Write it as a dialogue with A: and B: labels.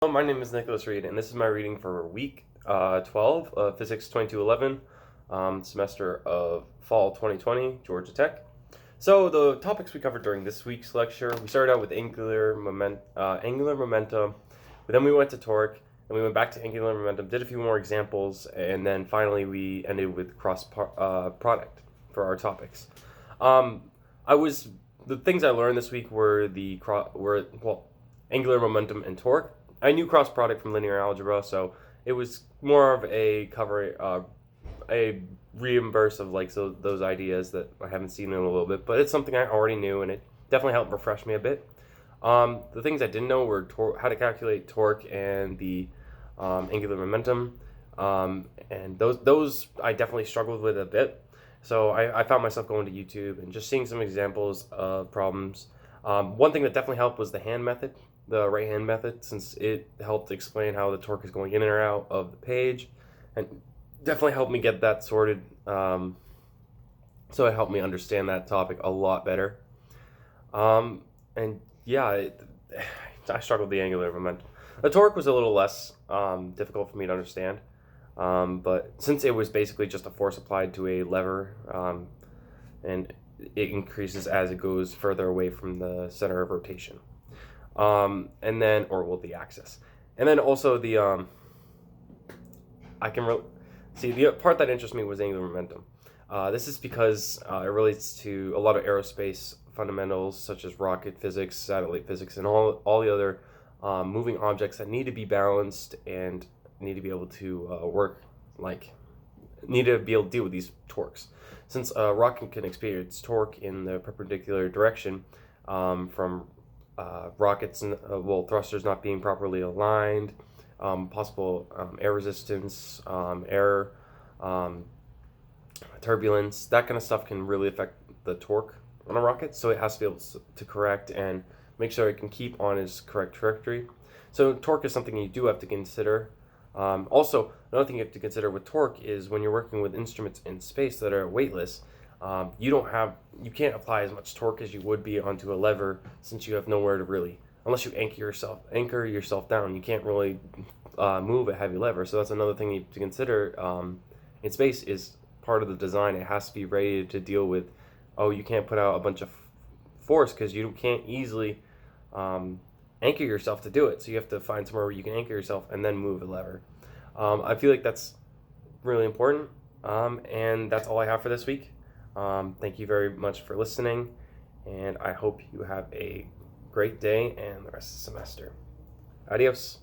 A: Hello, my name is Nicholas Reed, and this is my reading for week 12 of Physics 2211, semester of fall 2020, Georgia Tech. So the topics we covered during this week's lecture, we started out with angular momentum, but then we went to torque, and we went back to angular momentum, did a few more examples, and then finally we ended with cross product for our topics. The things I learned this week were angular momentum and torque. I knew cross product from linear algebra, so it was more of a reimburse of those ideas that I haven't seen in a little bit. But it's something I already knew, and it definitely helped refresh me a bit. The things I didn't know were how to calculate torque and the angular momentum, and those I definitely struggled with a bit. So I found myself going to YouTube and just seeing some examples of problems. One thing that definitely helped was the right hand method, since it helped explain how the torque is going in and out of the page, and definitely helped me get that sorted. So it helped me understand that topic a lot better. And yeah, I struggled with the angular momentum. The torque was a little less difficult for me to understand, but since it was basically just a force applied to a lever, and it increases as it goes further away from the center of rotation. The axis. And then also the part that interests me was angular momentum. This is because it relates to a lot of aerospace fundamentals such as rocket physics, satellite physics, and all the other moving objects that need to be balanced and need to be able to need to be able to deal with these torques. Since a rocket can experience torque in the perpendicular direction from rockets and thrusters not being properly aligned, possible air resistance, air turbulence, that kind of stuff can really affect the torque on a rocket. So it has to be able to correct and make sure it can keep on its correct trajectory. So torque is something you do have to consider. Also, another thing you have to consider with torque is when you're working with instruments in space that are weightless, you can't apply as much torque as you would be onto a lever, since you have nowhere to really, unless you anchor yourself down, you can't really move a heavy lever. So that's another thing you have to consider in space. Is part of the design, it has to be ready to deal with, you can't put out a bunch of force because you can't easily anchor yourself to do it. So you have to find somewhere where you can anchor yourself and then move a lever. I feel like that's really important, and that's all I have for this week. Thank you very much for listening, and I hope you have a great day and the rest of the semester. Adios.